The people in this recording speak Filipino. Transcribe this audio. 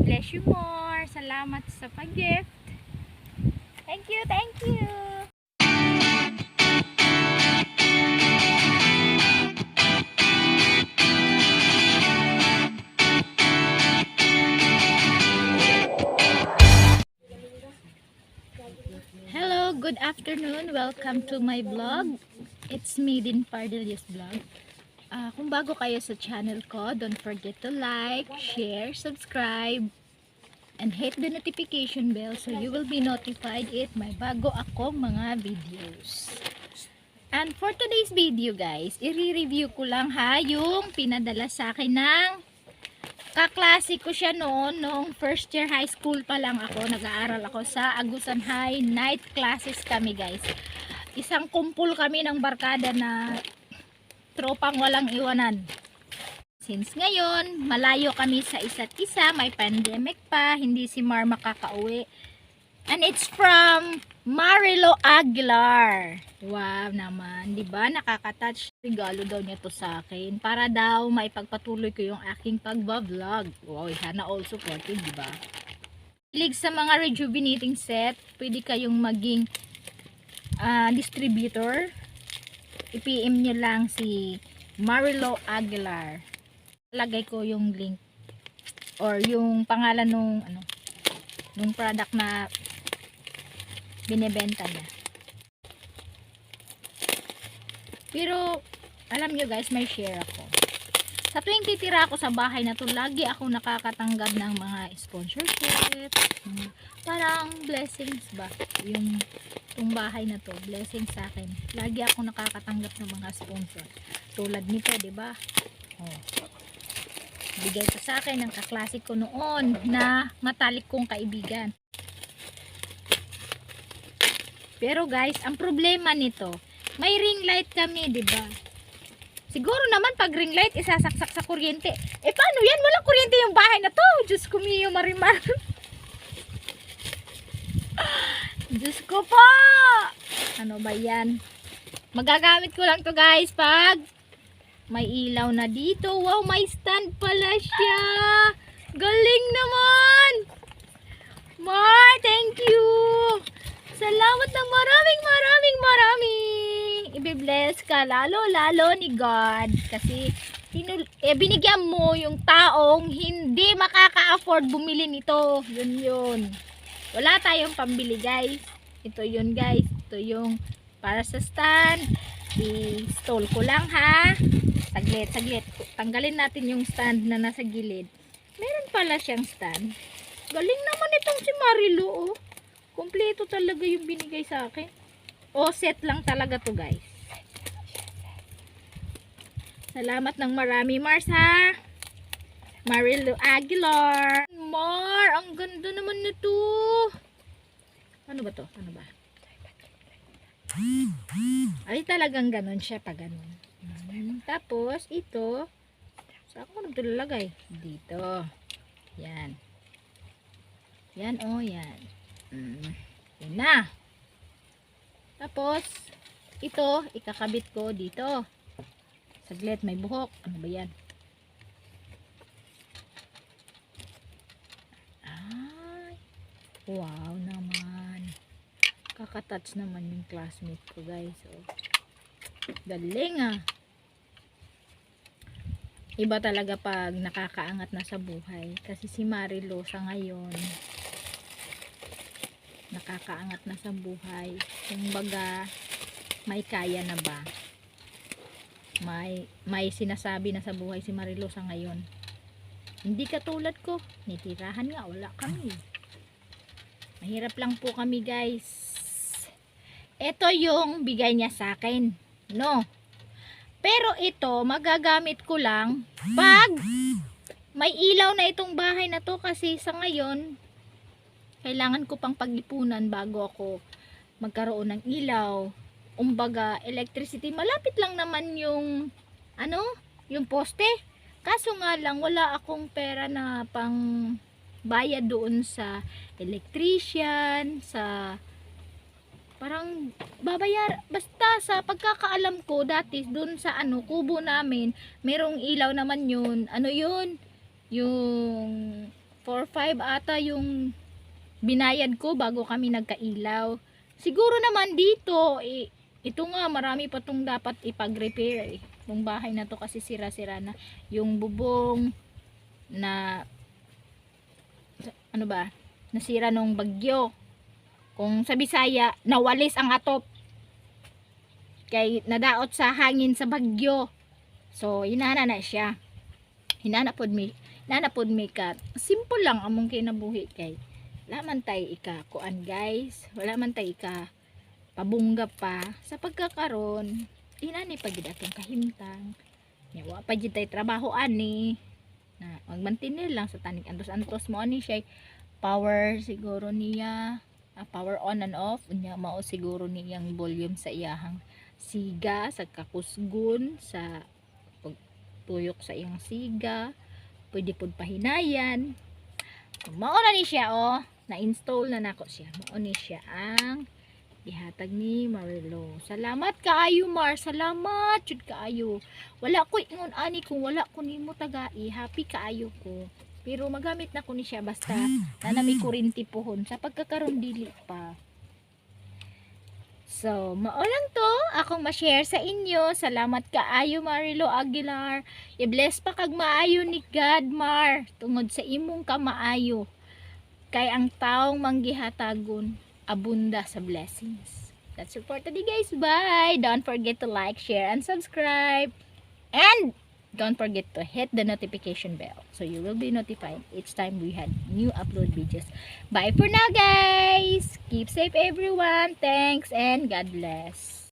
bless you more. Salamat sa pag-gift. Thank you, thank you. Hello, good afternoon. Welcome to my vlog. It's Maydine Pardillo's vlog. Kung bago kayo sa channel ko, don't forget to like, share, subscribe, and hit the notification bell so you will be notified if may bago akong mga videos. And for today's video guys, i-review ko lang ha yung pinadala sa akin ng kaklase ko siya noon, nung first year high school pa lang ako. Nag-aaral ako sa Agusan High. Night classes kami guys. Isang kumpul kami ng barkada na tropang walang iwanan. Since ngayon, malayo kami sa isa't isa, may pandemic pa, hindi si Mar makakauwi. And it's from MARILOU Aguilar. Wow naman, di ba? Nakaka-touch. Regalo daw niya to sa akin para daw maipagpatuloy ko yung aking pagba-vlog. Wow, sana all supported, di ba? Hilig sa mga rejuvenating set, pwede kayong maging distributor. I-PM nyo lang si MARILOU Aguilar. Lagay ko yung link or yung pangalan nung nung product na binebenta niya. Pero alam nyo guys, may share ako. Sa tuwing titira ako sa bahay na to, lagi ako nakakatanggap ng mga sponsorship. Parang blessings ba yung itong bahay na to, blessing sa akin. Lagi ako nakakatanggap ng mga sponsor. Tulad nito, di ba? Oh. Bigay pa sa akin ng kaklase ko noon na matalik kong kaibigan. Pero guys, ang problema nito, may ring light kami, di ba? Siguro naman pag ring light isasaksak sa kuryente. Eh paano yan? Walang kuryente yung bahay na to. Diyos ko miyo, marimar. Diyos ko po! Ano ba yan? Magagamit ko lang to guys pag may ilaw na dito. Wow, may stand pala siya. Galing naman! Mar, thank you! Salamat ng maraming i-bless ka lalo ni God kasi binigyan mo yung taong hindi makaka-afford bumili nito. Yun. Wala tayong pambili guys. Ito yun guys. Ito yung para sa stand. I-stall ko lang ha. Saglit. Tanggalin natin yung stand na nasa gilid. Meron pala siyang stand. Galing naman itong si MARILOU oh. Kompleto talaga yung binigay sa akin. O set lang talaga to guys. Salamat ng marami Mars ha. MARILOU Aguilar. Mar, ang ganda naman nito. Ano ba to? Ano ba? Ay talagang ganon siya pag ganon. Tapos ito, saan ko nito lalagay? Dito. Yan. Yan oh, yan. Yan na. Tapos ito, ikakabit ko dito. Saglit, may buhok. Ano ba yan? Wow naman. Kakatouch naman yung classmate ko guys. So, galing ah. Iba talaga pag nakakaangat na sa buhay. Kasi si MARILOU sa ngayon nakakaangat na sa buhay. Kumbaga may kaya na ba? May sinasabi na sa buhay si MARILOU sa ngayon. Hindi katulad ko. Nitirahan nga, wala kami. Mahirap lang po kami guys. Ito yung bigay niya sa akin. No. Pero ito magagamit ko lang pag may ilaw na itong bahay na to. Kasi sa ngayon kailangan ko pang pag-ipunan bago ako magkaroon ng ilaw. Umbaga electricity. Malapit lang naman yung yung poste. Kaso nga lang wala akong pera na pang bayad doon sa electrician, sa parang babayar, basta sa pagkakaalam ko dati doon sa kubo namin, merong ilaw naman yun, yun yung 4-5 ata yung binayad ko bago kami nagkailaw. Siguro naman dito, ito nga, marami pa tong dapat ipag-repair eh. Yung bahay na to kasi sira-sira na. Yung bubong na, ano ba, nasira nung bagyo. Kung sa Bisaya, nawalis ang atop. Kay nadaot sa hangin sa bagyo. So, inana na siya. Hinana pod mi ka. Simple lang among kinabuhi kay. Wala man tay ika kuan guys. Wala man tay ika pabungga pa sa pagkakaron. Inani pa gid atong kahimtang. Nya wa pa gid tay trabaho ani. Na magmantinil lang sa tanig antos-antos mo ani siya. Power siguro niya. Power on and off. Unya mao siguro niyang volume sa iyahang siga sa kakusgon sa pagtuyok sa iyang siga. Pwede pod pahinayan. Mao na ni siya oh, na-install na nako siya. Mao ni siya ang ihatag ni Marilou. Salamat kaayo Mar, salamat jud kaayo. Wala ko ingon ani kung wala ko nimo tagai, happy kaayo ko. Pero magamit na ko ni siya basta nanami kurinti pohon sa pagkakaron dili pa. So, mao lang to akong ma-share sa inyo. Salamat kaayo Marilou Aguilar. I-bless pa kag maayo ni God Mar tungod sa imong kamaayo. Kay ang taong manggihatagon abunda sa blessings. That's it for today guys. Bye. Don't forget to like, share, and subscribe. And don't forget to hit the notification bell so you will be notified each time we had new upload videos. Bye for now guys. Keep safe everyone. Thanks and God bless.